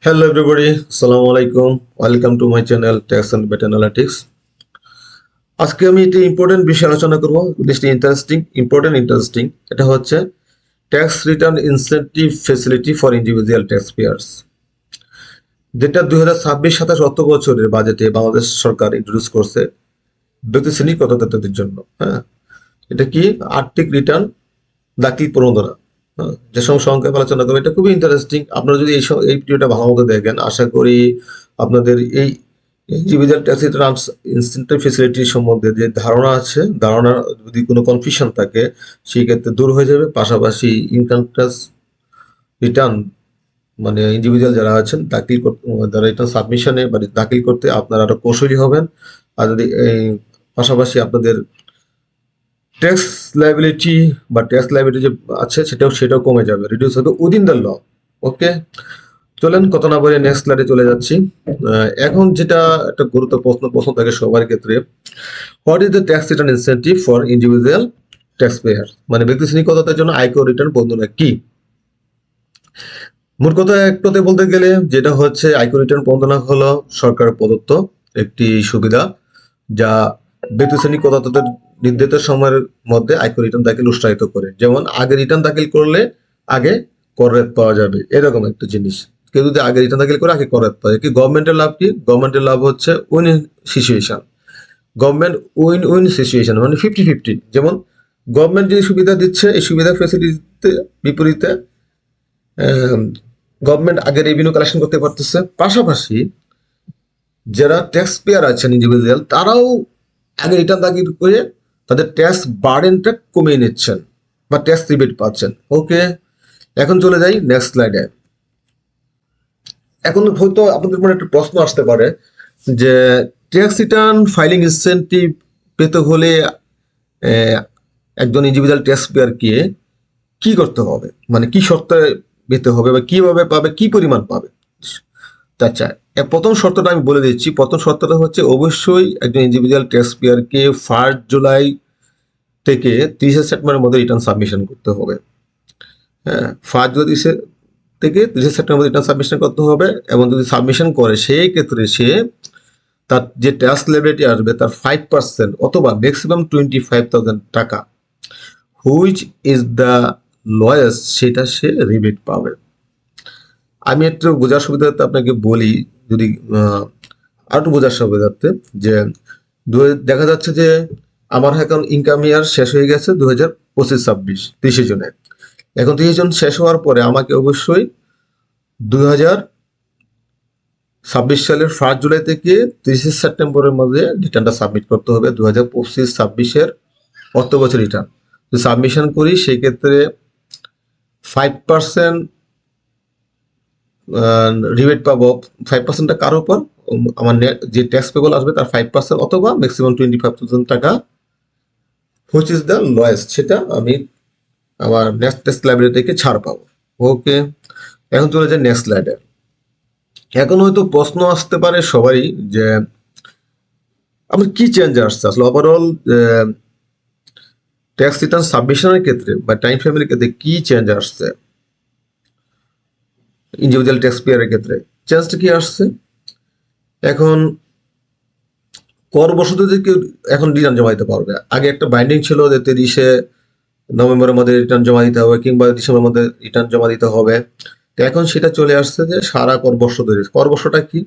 Hello everybody, Assalamu alaikum. Welcome to my channel Tax and Data Analytics. আজকে আমি একটি important বিষয় আলোচনা করব। জিনিসটি ইন্টারেস্টিং। এটা হচ্ছে tax return incentive facility for individual tax pairs, যেটা 2026-27 অর্থ বছরের বাজেটে বাংলাদেশ সরকার ইন্ট্রোডিউস করছে ব্যক্তি শ্রেণী করদাতাদের জন্য। হ্যাঁ, এটা কি আর্থিক রিটার্ন দাখিল প্রণোদনা। হ্যাঁ, যে সমস্ত সংক্ষেপে আলোচনা করবো, এটা খুবই ইন্টারেস্টিং। আপনারা যদি এই ভিডিওটা ভালো মতো দেখেন, আশা করি আপনাদের এই individual tax return incentive facility সম্বন্ধে যে ধারণা আছে, ধারণা যদি কোনো কনফিউশন থাকে সেই ক্ষেত্রে দূর হয়ে যাবে। পাশাপাশি ইনকাম ট্যাক্স রিটার্ন মানে ইন্ডিভিজুয়াল যারা আছেন দাখিল করতে, যারা রিটার্ন সাবমিশনে বা দাখিল করতে আপনারা আরো কৌশলী হবেন। আর যদি পাশাপাশি আপনাদের ট্যাক্স লাইবিলিটি যে আছে সেটাও কমে যাবে, রিডিউস হবে উইদিন দ্য ল। ওকে, চলেন কথা না বলে নেক্সট স্লাইডে চলে যাচ্ছি। এখন যেটা একটা গুরুত্বপূর্ণ প্রশ্ন থাকে সবার ক্ষেত্রে, what is the tax return incentive for individual taxpayer, মানে ব্যক্তি শ্রেণী করদাতার জন্য আয়কর রিটার্ন বন্ধনা কি? মোট কথা এক কথায় বলতে গেলে যেটা হচ্ছে আয়কর রিটার্ন বন্ধনা হলো সরকার প্রদত্ত একটি সুবিধা, যা ব্যক্তি শ্রেণী করদাতাদের নির্ধারিত সময়ের মধ্যে আয়কর রিটার্ন দাখিল উৎসাহিত করে। যেমন আগে রিটার্ন দাখিল করলে আগে কর রেট পাওয়া যাবে, এরকম একটা জিনিস। কেউ যদি আগে রিটার্ন দাখিল করে আগে কর রেট পায়, কি গভর্নমেন্টের লাভ কি? গভর্নমেন্টের লাভ হচ্ছে win situation. Government win situation মানে 50-50। যেমন গভর্নমেন্ট যে সুবিধা দিচ্ছে, এই সুবিধা ফেসিলিটিতে বিপরীতে গভর্নমেন্ট আগে রেভিনিউ কালেকশন করতে পারতেছে। পাশাপাশি যারা ট্যাক্স পেয়ার আছেন ইন্ডিভিজুয়াল, তারাও আগে রিটার্ন দাখিল করে তাদের ট্যাক্স বার্ডেনটা কমিয়ে নিচ্ছেন বা ট্যাক্স রিবেট পাচ্ছেন। ওকে, এখন চলে যাই নেক্সট স্লাইডে। এখন হয়তো আপনাদের মনে একটা প্রশ্ন আসতে পারে যে ট্যাক্স রিটার্ন ফাইলিং ইনসেন্টিভ পেতে হলে একজন ইন্ডিভিজুয়াল ট্যাক্স পেয়ারকে কি করতে হবে, মানে কি শর্তে পেতে হবে বা কিভাবে পাবে, কি পরিমাণ পাবে। আচ্ছা, প্রথম শর্তটা আমি বলে দিচ্ছি। প্রথম শর্তটা হচ্ছে অবশ্যই একজন ইন্ডিভিজুয়াল ট্যাক্স পেয়ারকে 1 জুলাই থেকে 30 সেপ্টেম্বরের মধ্যে রিটার্ন সাবমিশন করতে হবে। হ্যাঁ, 1 জুলাই থেকে 30 সেপ্টেম্বর রিটার্ন সাবমিশন করতে হবে। এবং যদি সাবমিশন করে সেই ক্ষেত্রে সে তার যে ট্যাক্স লায়াবিলিটি আসবে তার 5% অথবা ম্যাক্সিমাম 25,000 টাকা, হুইচ ইজ দ্য লয়েস্ট, সেটা সে রিবেট পাবে। আমি একটু বোঝার সুবিধার্থে আপনাকে বলি, যদি আর একটু বোঝার সুবিধার্থে, যে দেখা যাচ্ছে যে আমার এখন ইনকাম ইয়ার শেষ হয়ে গেছে 2025-26 30 জুনে। এখন 30 জন শেষ হওয়ার পরে আমাকে অবশ্যই 2026 সালের 1 জুলাই থেকে 30 সেপ্টেম্বরের মধ্যে রিটার্নটা সাবমিট করতে হবে। 2025-26 অর্থ বছর রিটার্ন যদি সাবমিশন করি সেই ক্ষেত্রে 5% রিবেট পাবো। 5%টা কার উপর? আমার যে ট্যাক্স পেবল আসবে তার 5% অথবা ম্যাক্সিমাম 25,000 টাকা, হুইচ ইজ দ্য লয়েস্ট, সেটা আমি আমার নেক্সট ট্যাক্স লাইব্রেরি থেকে ছাড় পাবো। ওকে, এখন চলে যায় নেক্সট স্লাইডে। এখন হয়তো প্রশ্ন আসতে পারে সবারই যে আমার কি চেঞ্জ আসছে আসলে ওভারঅল ট্যাক্স রিটার্ন সাবমিশনের ক্ষেত্রে বা টাইম ফ্রেমের ক্ষেত্রে কি চেঞ্জ আসছে ইন্ডিভিজুয়াল ট্যাক্স পেয়ারের ক্ষেত্রে। চেঞ্জটা কি আসছে? এখন কর বশত কেউ এখন রিটার্ন জমা দিতে পারবে। আগে একটা বাইন্ডিং ছিল যে 30 নভেম্বরের মধ্যে রিটার্ন জমা দিতে হবে কিংবা ডিসেম্বরের মধ্যে রিটার্ন জমা দিতে হবে। তো এখন সেটা চলে আসছে যে সারা কর বর্ষ ধরে। কর বর্ষটা কি?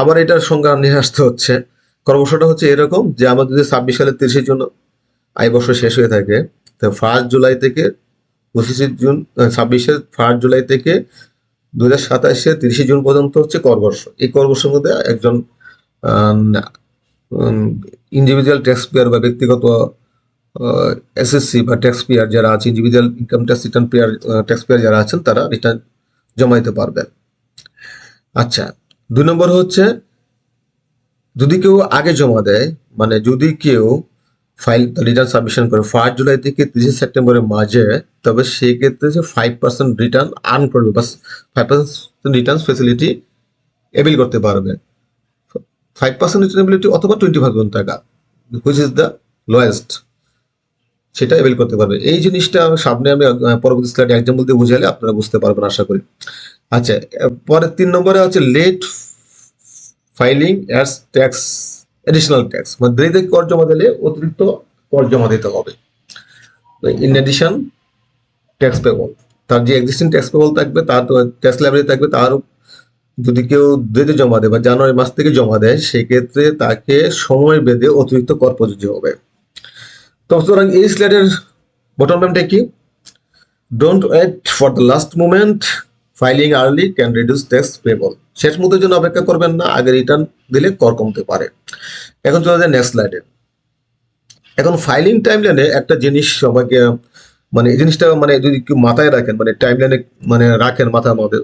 আবার এটার সংজ্ঞা নিয়ে আসতে হচ্ছে। কর বর্ষটা হচ্ছে এরকম যে আমাদের যদি 26 সালের 30 জুন আয় বর্ষ শেষ হয়ে থাকে, তো 1 জুলাই থেকে 25 জুন, 26-এর 1 জুলাই থেকে 2027-এর 30 জুন পর্যন্ত হচ্ছে কর বর্ষ। এই কর বর্ষের মধ্যে একজন ইন্ডিভিজুয়াল ট্যাক্স পেয়ার বা ব্যক্তিগত এসএসসি বা ট্যাক্স পেয়ার যারা আছে, individual income tax return pair tax payer যারা আছেন, তারা রিটার্ন জমা দিতে পারবেন। আচ্ছা, 2 নম্বর হচ্ছে যদি কেউ আগে জমা দেয়, মানে যদি কেউ ফাইল রিটার্ন সাবমিশন করে 1 জুলাই থেকে 30 সেপ্টেম্বরের মাঝে, তবে সেই ক্ষেত্রে যে 5% রিটার্ন আর্ন করবে বা 5% রিটার্ন ফেসিলিটি এবিল করতে পারবে। 5% রিটার্নেবিলিটি অথবা 25,000 টাকা, হুইচ ইজ দ্য লোয়েস্ট। সেটা অ্যাভেল করতে পারবে। এই জিনিসটা সামনে আমি পরবর্তী স্লাইডে এক্সাম্পল দিয়ে বুঝালে আপনারা বুঝতে পারবেন আশা করি। আচ্ছা, পরে 3 নম্বরে হচ্ছে late filing as tax, additional tax, মানে দেরিতে কর জমা দিলে অতিরিক্ত কর জমা দিতে হবে। ইন এডিশন ট্যাক্স পেবল, তার যে এক্সিস্টিং ট্যাক্স পেবল থাকবে, তার ট্যাক্স লাইব্রেরি থাকবে, তার যদি কেউ দেরিতে জমা দেয় বা জানুয়ারি মাস থেকে জমা দেয়, সেক্ষেত্রে তাকে সময় বেঁধে অতিরিক্ত কর প্রযোজ্য হবে। তো সুতরাং এই স্লাইডের বটম লাইনটা কি? Don't wait for the last moment, filing early can reduce tax payable. শেষ মুহূর্তের জন্য অপেক্ষা করবেন না, আগে রিটার্ন দিলে কর কমতে পারে। এখন চলে যায় নেক্সট স্লাইডে। এখন ফাইলিং টাইমলাইনে একটা জিনিস সবাইকে, মানে এই জিনিসটা মানে যদি কেউ মাথায় রাখেন, মানে টাইমলাইনে মানে রাখেন মাথার মধ্যে,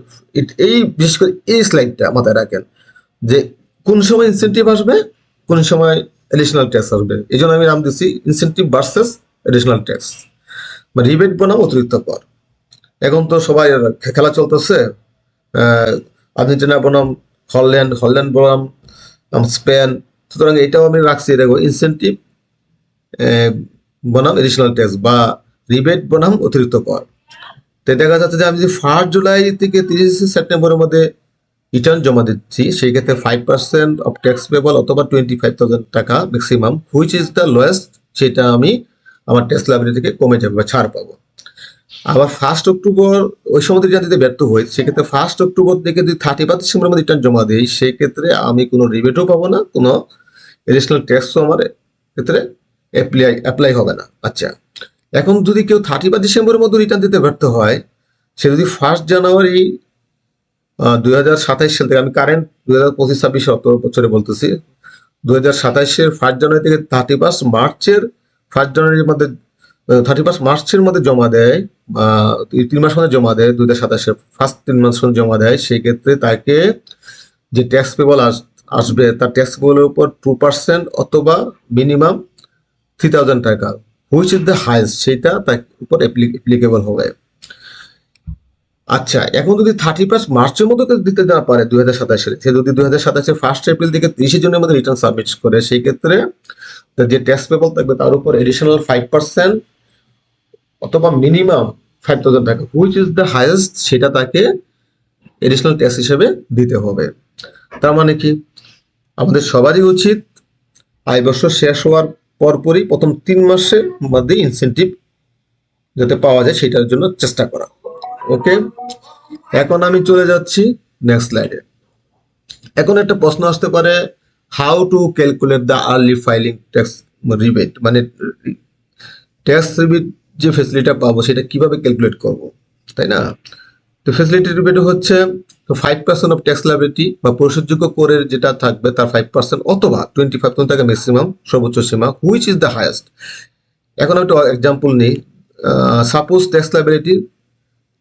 এই বিশেষ করে এই স্লাইডটা মাথায় রাখেন যে কোন সময় ইনসেন্টিভ আসবে, কোন সময় এডিশনাল ট্যাক্স আসবে। এই জন্য আমি নাম দিচ্ছি ইনসেন্টিভ ভার্সেস এডিশনাল ট্যাক্স, মানে রিবেট বনাম অতিরিক্ত কর। এখন তো সবাই খেলা চলতেছে, আর্জেন্টিনা বনাম হল্যান্ড, হল্যান্ড বনাম স্পেন। সুতরাং এটাও আমি রাখছি, দেখো ইনসেন্টিভ বনাম এডিশনাল ট্যাক্স বা রিবেট বনাম অতিরিক্ত কর। তো দেখা যাচ্ছে যে আমি যদি 1 জুলাই থেকে 30 সেপ্টেম্বরের মধ্যে রিটার্ন জমা দিচ্ছি, সেই ক্ষেত্রে 5% অফ ট্যাক্স পেবল অথবা 25,000 টাকা maximum, which is the lowest, সেটা আমি আমার ট্যাক্স লাইব্রেরি থেকে কমে যাবে বা ছাড় পাবো। আবার 1 অক্টোবর ওই সময় রিটার্ন দিতে ব্যর্থ হই, সেক্ষেত্রে 1 অক্টোবর থেকে যদি 31 ডিসেম্বরের মধ্যে রিটার্ন জমা দিই, সেই ক্ষেত্রে আমি কোনো রিবেটও পাবো না, কোনো এডিশনাল ট্যাক্সও আমার ক্ষেত্রে অ্যাপ্লাই হবে না। আচ্ছা, এখন যদি কেউ 31 ডিসেম্বরের মধ্যে রিটার্ন দিতে ব্যর্থ হয়, সে যদি 1 জানুয়ারি 2027 সাল থেকে, আমি কারেন্ট 2025-26 অর্থ বছরে বলতেছি, 2027-এর 1 জানুয়ারি থেকে 31 মার্চের মধ্যে জমা দেয়, বা 3 মাস মধ্যে জমা দেয়, 2027-এর ফার্স্ট 3 মাস মধ্যে জমা দেয়, সেই ক্ষেত্রে তাকে যে ট্যাক্স পেবল আসবে, তার ট্যাক্স পেবলের উপর 2% অথবা মিনিমাম 3,000 টাকা, হুইচ ইজ দ্য হাইস্ট, সেটা তার উপর অ্যাপ্লিকেবল হবে। আচ্ছা, এখন যদি 31 মার্চের মধ্যে দিতে না পারে 2027 সালে, সে যদি 2027-এর 1 এপ্রিল থেকে 30 জুনের মধ্যে রিটার্ন সাবমিট করে, সেই ক্ষেত্রে যে ট্যাক্স পেবল থাকবে তার উপর এডিশনাল 5% অথবা মিনিমাম 5,000 টাকা, হুইচ ইজ দ্য হাইয়েস্ট, সেটা তাকে এডিশনাল ট্যাক্স হিসেবে দিতে হবে। তার মানে কি, আমাদের সবারই উচিত আয় বছর শেষ হওয়ার পরপরই প্রথম 3 মাসের মধ্যে ইনসেন্টিভ যাতে পাওয়া যায় সেটার জন্য চেষ্টা করা। ওকে, এখন আমি চলে যাচ্ছি নেক্সট স্লাইডে। এখন একটা প্রশ্ন আসতে পারে, how to calculate the early filing tax rebate, মানে ট্যাক্স রিবেট যে ফেসিলিটিটা পাবো সেটা কিভাবে ক্যালকুলেট করব, তাই না? তো ফেসিলিটি রিবেট হচ্ছে 5% অফ ট্যাক্স লাইবিলিটি বা পরিশোধযোগ্য করের যেটা থাকবে তার 5% অথবা 25,000 টাকা ম্যাক্সিমাম সর্বোচ্চ সীমা, হুইচ ইজ দ্য হাইয়েস্ট। এখন একটা এক্সাম্পল নিই, সাপোজ ট্যাক্স লাইবিলিটি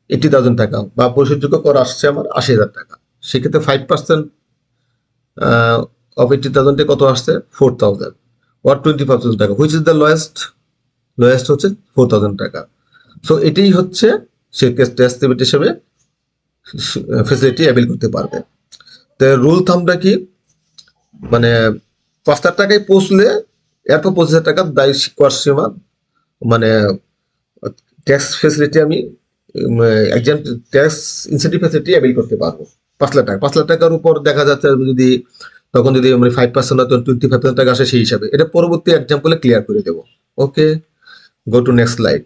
80,000 টাকা বা পরিশোধযোগ্য কর আসছে আমার 80,000 টাকা, সেক্ষেত্রে 5% অফ 80,000 কত আসছে 4,000 or 25,000 টাকা, which is the lowest, lowest হচ্ছে 4,000 টাকা। সো এটাই হচ্ছে সে ট্যাক্স রিবেট হিসেবে ফেসিলিটি অ্যাভেল করতে পারবে। তো রুল থামটা কি, মানে 5,000 টাকায় পৌঁছলে এরপর 25,000 টাকা দায় কর সীমা, মানে ট্যাক্স ফেসিলিটি আমি একজন ট্যাক্স ইনসেন্টিভ ফেসিলিটি অ্যাভেল করতে পারবো। 5,00,000 টাকা, 5,00,000 টাকার উপর দেখা যাচ্ছে যদি তখন যদি মানে 5% অথবা 25,000 টাকা আসে সেই হিসাবে, এটা পরবর্তী এক্সাম্পলে ক্লিয়ার করে দেবো। ওকে, গো টু নেক্সট স্লাইড।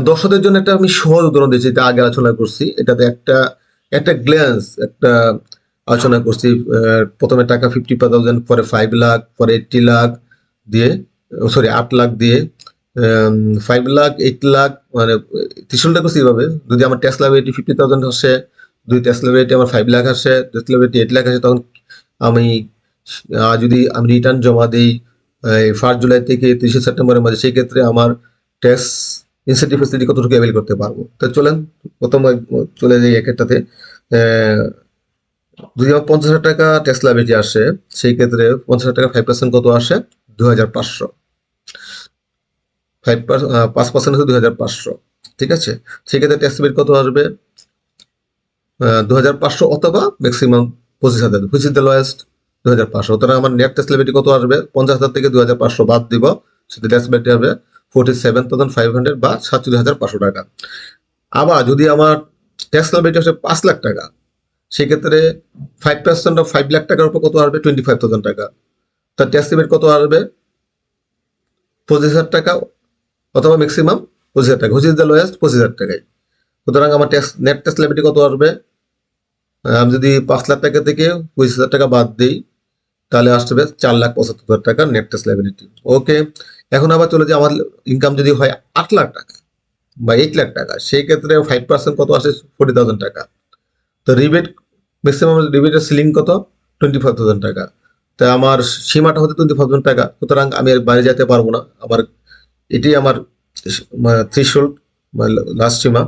দর্শকদের জন্য একটা আমি সহজ উদাহরণ দিয়েছি, এটা আগে আলোচনা করছি, এটাতে একটা একটা গ্ল্যান্স একটা আলোচনা করছি। প্রথমে টাকা 50,000, পরে 5 লাখ, পরে 80 লাখ দিয়ে, সরি 8 লাখ দিয়ে, 5 লাখ, 8 লাখ, মানে 63টা করছি এইভাবে। যদি আমার ট্যাক্স লাইবিলিটি 50,000 আসে, দুই ট্যাক্স লাইবিলিটি আমার 5 লাখ আসে, ট্যাক্স লাইবিলিটি 8 লাখ আসে, তখন আমি যদি আমি রিটার্ন জমা দিই 1 জুলাই থেকে 30 সেপ্টেম্বরের মাঝে, সেই ক্ষেত্রে আমার ট্যাক্স ইনসেন্টিভ ফেসিলিটি কতটুকু অ্যাভেল করতে পারবো। তো চলেন প্রথম চলে যাই একটাতে। যদি আমার 50,000 টাকা ট্যাক্স লাইবিলিটি আসে, সেই ক্ষেত্রে 50,000 টাকা 5% কত আসে 2,500, 5% হচ্ছে 2,500, ঠিক আছে। সেক্ষেত্রে ট্যাক্স রিবেট কত আসবে 2,500 অথবা maximum 25,000, which is the lowest 2,500। তাহলে আমার নেট ট্যাক্স লাইবিলিটি কত আসবে, 50,000 থেকে 2,500 বাদ দিব, সেটা ট্যাক্স লাইবিলিটি হবে 47,500 বা 47,500 টাকা। আবার যদি আমার ট্যাক্স লাইবিলিটি আসে 5 লাখ টাকা, সেক্ষেত্রে 5% অফ 5 লাখ টাকার উপর কত আসবে? 25,000 টাকা। তার ট্যাক্স লিমিট কত আসবে? 25,000 টাকা, অথবা ম্যাক্সিমাম 25,000 টাকা, হুইচ ইজ দ্য লোয়েস্ট 25,000 টাকায়। সুতরাং আমার নেট ট্যাক্স লাইবিলিটি কত আসবে? আমি যদি 5 লাখ টাকা থেকে 25,000 টাকা বাদ দিই, তাহলে আসবে 4,75,000 টাকা নেট ট্যাক্স লাইবিলিটি। ওকে, এখন আবার চলে যে আমার ইনকাম যদি হয় 8 লাখ টাকা বা 8 লাখ টাকা, সেই ক্ষেত্রে 5% কত আসে? 40,000 টাকা। তো রিবেট, ম্যাক্সিমাম রিবেটের সিলিং কত? 25,000 টাকা। তা আমার সীমাটা হচ্ছে 25,000 টাকা, সুতরাং আমি আর বাইরে যেতে পারবো না। আমার এটি আমার থ্রেশহোল্ড, লাস্ট সীমা।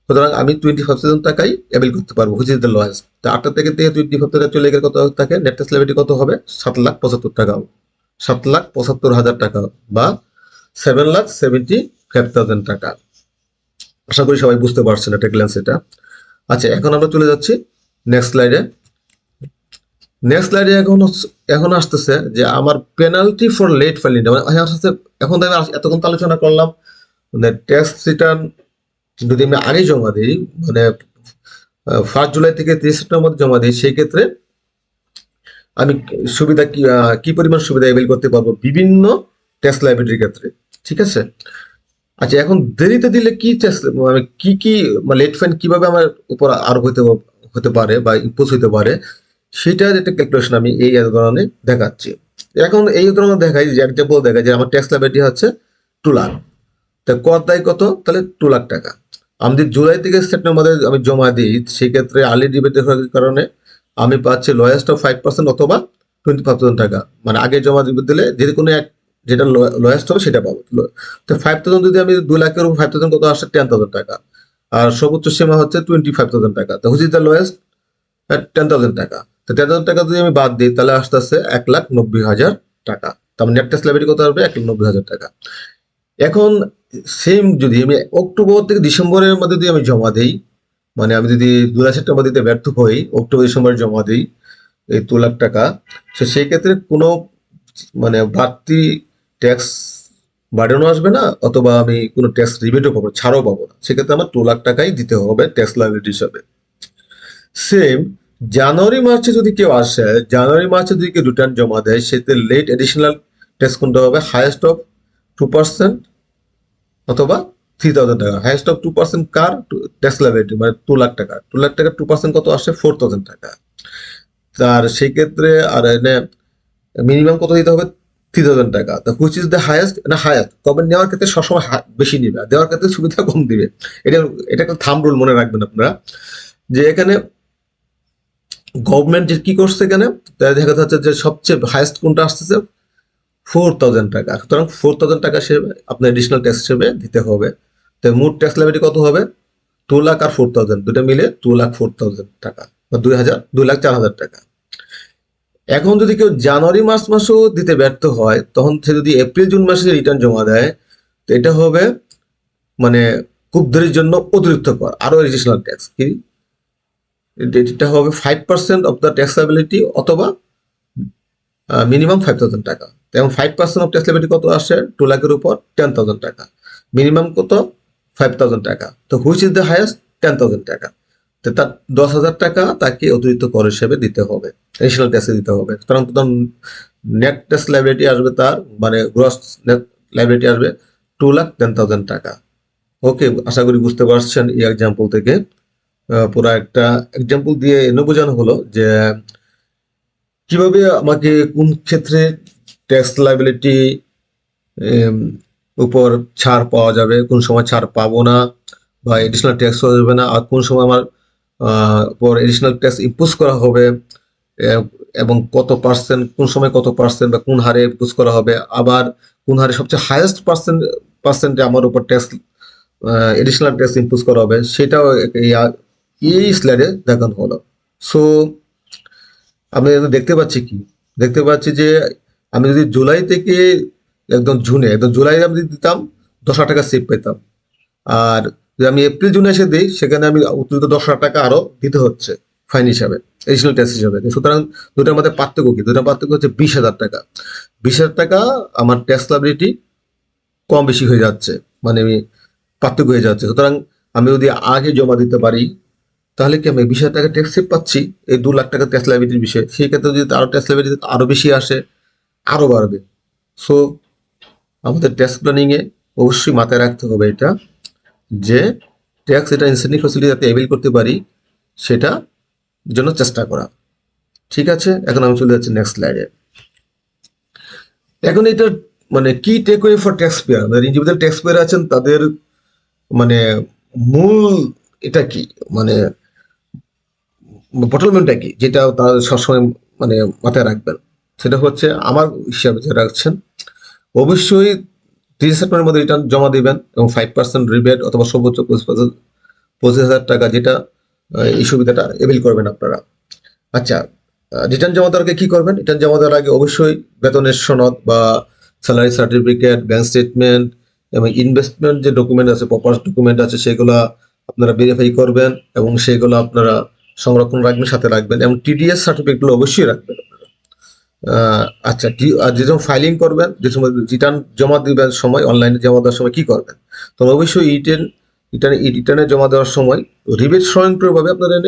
সুতরাং আমি 25,000 টাকাই অ্যাভেল করতে পারবো, হুইচ ইজ দ্য লোয়েস্ট। তা 8 থেকে 25,000 চলে গেলে কত থাকে? নেট ট্যাক্স লাইবিলিটি কত হবে? 7,75,000 টাকা, 7,75,000 টাকা বা 7,75,000 টাকা। আশা করি সবাই বুঝতে পারছেন এটা গ্ল্যান্স এটা। আচ্ছা, এখন আমরা চলে যাচ্ছি নেক্সট স্লাইডে। নেক্সট স্লাইডে এখন আসতেছে যে আমার পেনাল্টি ফর লেট ফাইলিং। এখন আমি এতক্ষণ তো আলোচনা করলাম মানে ট্যাক্স রিটার্ন যদি আমি আগে জমা দিই, মানে 1 জুলাই থেকে 30 সেপ্টেম্বর মধ্যে জমা দিই, সেই ক্ষেত্রে আমি সুবিধা কি পরিমাণ সুবিধা অ্যাভেল করতে পারবো বিভিন্ন ট্যাক্স লাইবিলিটির ক্ষেত্রে। ঠিক আছে। আচ্ছা, এখন দেরিতে দিলে কি ট্যাক্স, মানে কি লেট ফাইন কিভাবে আমার উপর আরোপ হতে পারে বা ইম্পোজ হতে পারে, সেটার একটা ক্যালকুলেশন আমি এই উদাহরণে দেখাচ্ছি। এখন এই উদাহরণে দেখাই যে এক্সাম্পল দেখাই যে আমার ট্যাক্স লাইবিলিটি হচ্ছে 2 লাখ। তা কর দায় কত? তাহলে 2 লাখ টাকা। আমি যদি জুলাই থেকে সেপ্টেম্বরে আমি জমা দিই, সেক্ষেত্রে আর্লি ডিবেট হওয়ার কারণে আমি পাচ্ছি লোয়েস্ট অফ 5% অথবা 25,000 টাকা। মানে আগে জমা দিলে যে কোনো এক, যেটা লোয়েস্ট হবে সেটা পাবো। তো 5,000 যদি আমি 2 লাখের উপর 5,000 কত আসে? 10,000 টাকা। আর সর্বোচ্চ সীমা হচ্ছে 25,000 টাকা। তো হুইচ ইজ দ্য লোয়েস্ট? 10,000 টাকা। তো 10,000 টাকা যদি আমি বাদ দিই, তাহলে আসতে আসতে 1,90,000 টাকা। তার নেট ট্যাক্স লাইবিলিটি কত আসবে? 1,90,000 টাকা। এখন সেম যদি আমি অক্টোবর থেকে ডিসেম্বরের মধ্যে যদি আমি জমা দিই, মানে আমি যদি 2 সেপ্টেম্বর দিতে ব্যর্থ হই, অক্টোবর ডিসেম্বরে জমা দিই এই 2 লাখ টাকা, তো সেই ক্ষেত্রে কোনো মানে বাড়তি ট্যাক্স বাড়ানো আসবে না, অথবা আমি কোনো ট্যাক্স রিবেটও পাবো, ছাড়ও পাবো না। সেক্ষেত্রে আমার 2 লাখ টাকাই দিতে হবে ট্যাক্স লাইবিলিটি হিসাবে। সেম জানুয়ারি মার্চে যদি কেউ আসে, জানুয়ারি মার্চে যদি কেউ রিটার্ন জমা দেয়, সেক্ষেত্রে লেট এডিশনাল ট্যাক্স কোনটা হবে? হাইয়েস্ট অফ 2% অথবা 3,000 টাকা। Highest of 2% car? Tax liability, মানে 2 লাখ টাকা। 2 লাখ টাকা 2% কত আসে? 4,000 টাকা। তার সেই ক্ষেত্রে আর এনে মিনিমাম কত দিতে হবে? 3,000 টাকা। তো হুইচ ইজ দ্য হাইয়েস্ট? না হাইয়েস্ট, তবে নেওয়ার ক্ষেত্রে সবসময় বেশি নিবে, আর দেওয়ার ক্ষেত্রে সুবিধা কম দিবে। এটা এটা একটা থাম্ব রুল মনে রাখবেন আপনারা, যে এখানে গভর্নমেন্ট যে কি করছে এখানে, তাই দেখা যাচ্ছে যে সবচেয়ে হাইয়েস্ট কোনটা আসতেছে? 4,000 টাকা। সুতরাং 4,000 টাকা সে আপনার এডিশনাল ট্যাক্স হিসেবে দিতে হবে। তো মোট ট্যাক্স লাইবিলিটি কত হবে? 2 লাখ আর 4,000 দুটো মিলে 2,04,000 টাকা বা 2,04,000 টাকা। এখন যদি কেউ জানুয়ারি মার্চ মাসেও দিতে ব্যর্থ হয়, তখন সে যদি এপ্রিল জুন মাসে রিটার্ন জমা দেয়, তো এটা হবে মানে খুব দেরির জন্য অতিরিক্ত কর, আরো এডিশনাল ট্যাক্স। কি? এটা হবে 5% অফ দ্য ট্যাক্স লাইবিলিটি অথবা মিনিমাম 5,000 টাকা। এবং 5% অফ ট্যাক্স লাইবিলিটি কত আসে? 2 লাখের উপর 10,000 টাকা। মিনিমাম কত? 5,000 টাকা। তো হুইচ ইজ দ্য হাইয়েস্ট? 10,000 টাকা। তো তার 10,000 টাকা তাকে অতিরিক্ত কর হিসেবে দিতে হবে, এডিশনাল ট্যাক্সে দিতে হবে। সুতরাং নেট ট্যাক্স লাইবিলিটি আসবে তার, মানে গ্রস নেট লাইবিলিটি আসবে 2,10,000 টাকা। ওকে, আশা করি বুঝতে পারছেন এই এক্সাম্পল থেকে। পুরো একটা এক্সাম্পল দিয়ে এনে বোঝানো হলো যে কিভাবে আমাকে কোন ক্ষেত্রে ট্যাক্স লাইবিলিটি উপর ছাড় পাওয়া যাবে, কোন সময় ছাড় পাবো না বা এডিশনাল ট্যাক্স হওয়া যাবে না, আর কোন সময় আমার উপর এডিশনাল ট্যাক্স ইম্পোজ করা হবে, এবং কত পার্সেন্ট, কোন সময় কত পার্সেন্ট বা কোন হারে ইম্পোজ করা হবে, আবার কোন হারে সবচেয়ে হাইয়েস্ট পার্সেন্টে আমার উপর ট্যাক্স এডিশনাল ট্যাক্স ইম্পোজ করা হবে, সেটাও এই স্লাইডে দেখানো হলো। সো আমি দেখতে পাচ্ছি কি, দেখতে পাচ্ছি যে আমি যদি জুলাই থেকে একদম জুলাই আমি যদি দিতাম 10,000 টাকা সেভ পেতাম। আর যদি আমি এপ্রিল জুনে এসে দিই, সেখানে আমি অতিরিক্ত 10,000 টাকা আরো দিতে হচ্ছে ফাইন হিসাবে, এডিশনাল ট্যাক্স হিসাবে। সুতরাং দুটার মধ্যে পার্থক্য কি? দুটার পার্থক্য হচ্ছে 20,000 টাকা। 20,000 টাকা আমার ট্যাক্স লাইবিলিটি কম বেশি হয়ে যাচ্ছে, মানে পার্থক্য হয়ে যাচ্ছে। সুতরাং আমি যদি আগে জমা দিতে পারি তাহলে কি আমি 20,000 টাকা ট্যাক্স সেভ পাচ্ছি এই 2 লাখ টাকা ট্যাক্স লাইবিলিটির বিষয়ে। সেই ক্ষেত্রে যদি আরো ট্যাক্স লাইবিলিটি আরো বেশি আসে, আরো বাড়বে। সো আমাদের ট্যাক্স প্ল্যানিং এ অবশ্যই মাথায় রাখতে হবে এটা, যে ট্যাক্স এটা ইনসেন্টিভ ফ্যাসিলিটি যাতে অ্যাভেল করতে পারি সেটা জন্য চেষ্টা করা। ঠিক আছে, এখন আমি চলে যাচ্ছি নেক্সট স্লাইডে। এখন এটা মানে কি takeaway for taxpayer, মানে ইন্ডিভিজুয়াল ট্যাক্স পেয়ার আছেন তাদের মানে মূল এটা কি, মানে বটলমেন্টটা কি, যেটা তারা সবসময় মানে মাথায় রাখবেন, সেটা হচ্ছে আমার হিসাবে যে রাখছেন, অবশ্যই 30 সেপ্টেম্বরের মধ্যে রিটার্ন জমা দিবেন এবং 5% রিবেট অথবা সর্বোচ্চ 25,000 টাকা, যেটা এই সুবিধাটা এভেল করবেন আপনারা। আচ্ছা, রিটার্ন জমা দেওয়ার আগে কি করবেন? রিটার্ন জমা দেওয়ার আগে অবশ্যই বেতনের সনদ বা স্যালারি সার্টিফিকেট, ব্যাংক স্টেটমেন্ট এবং ইনভেস্টমেন্ট যে ডকুমেন্ট আছে, প্রপার ডকুমেন্ট আছে, সেগুলো আপনারা ভেরিফাই করবেন এবং সেগুলো আপনারা সংরক্ষণ রাখবেন, সাথে রাখবেন, এবং টিডিএস সার্টিফিকেটগুলো অবশ্যই রাখবেন। আচ্ছা, আর যে সময় ফাইলিং করবেন, যে সময় রিটার্ন জমা দিবেন, সময় অনলাইনে জমা দেওয়ার সময় কি করবেন? তবে অবশ্যই রিটার্নে জমা দেওয়ার সময় রিবেট স্বয়ংক্রিয়ভাবে আপনাদের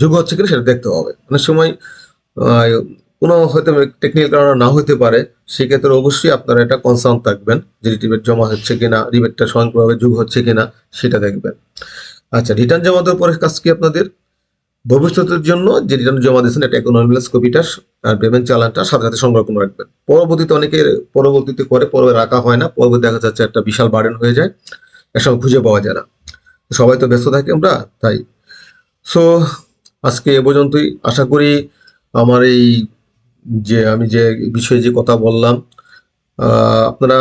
যোগ হচ্ছে কিনা সেটা দেখতে হবে। অনেক সময় আহ, কোনো হয়তো টেকনিক্যাল কারণে না হতে পারে, সেক্ষেত্রে অবশ্যই আপনারা এটা কনসার্ন থাকবেন যে রিবেট জমা হচ্ছে কিনা, রিবেটটা স্বয়ংক্রিয়ভাবে যোগ হচ্ছে কিনা সেটা দেখবেন। আচ্ছা, রিটার্ন জমা দেওয়ার পরে কাজ কি আপনাদের? ভবিষ্যতের জন্য যে রিটার্ন জমা দিয়েছেন এটা অ্যাকনোলেজমেন্ট কপিটা আর পেমেন্ট চালানটা সাথে সাথে সংরক্ষণ রাখবেন। পরবর্তীতে অনেকে পরবর্তীতে করে, পরে রাখা হয় না, পরবর্তী দেখা যাচ্ছে একটা বিশাল বার্ডেন হয়ে যায়, একসময় খুঁজে পাওয়া যায় না। সবাই তো ব্যস্ত থাকি আমরা, তাই। সো আজকে এ পর্যন্তই। আশা করি আমার এই যে আমি যে বিষয়ে যে কথা বললাম, আপনারা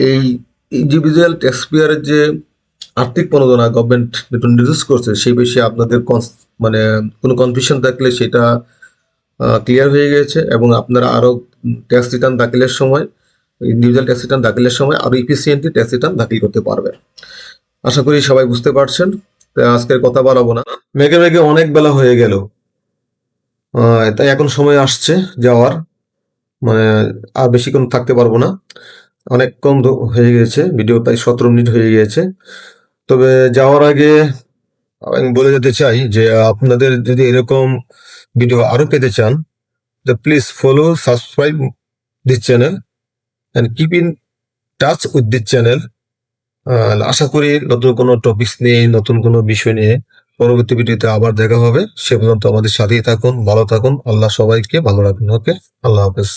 এই ইন্ডিভিজুয়াল ট্যাক্স পেয়ারের যে আর্থিক প্রণোদনা গভর্নমেন্ট ইন্ট্রোডিউস করছে সেই বিষয়ে আপনাদের মানে কোনো কনফিউশন থাকলে সেটা ক্লিয়ার হয়ে গেছে, এবং আপনারা আরো ট্যাক্স রিটার্ন দাখিলের সময়, ইন্ডিভিজুয়াল ট্যাক্স রিটার্ন দাখিলের সময় আরো ইফিসিয়েন্টলি ট্যাক্স রিটার্ন দাখিল করতে পারবেন। আশা করি সবাই বুঝতে পারছেন। তাই আজকের কথা বাড়াবো না, মেঘে মেঘে অনেক বেলা হয়ে গেল, তাই এখন সময় আসছে যাওয়ার, মানে আর বেশিক্ষণ থাকতে পারবো না, অনেক কম হয়ে গেছে ভিডিও, প্রায় 17 মিনিট হয়ে গিয়েছে। তবে যাওয়ার আগে আমি বলে যেতে চাই যে আপনাদের যদি এরকম ভিডিও আরো পেতে চান, তো please follow, subscribe this channel and keep in touch with this channel. আশা করি নতুন কোনো টপিকস নিয়ে, নতুন কোনো বিষয় নিয়ে পরবর্তী ভিডিওতে আবার দেখা হবে। সে পর্যন্ত আমাদের সাথেই থাকুন, ভালো থাকুন, আল্লাহ সবাইকে ভালো রাখুন। ওকে, আল্লাহ হাফেজ।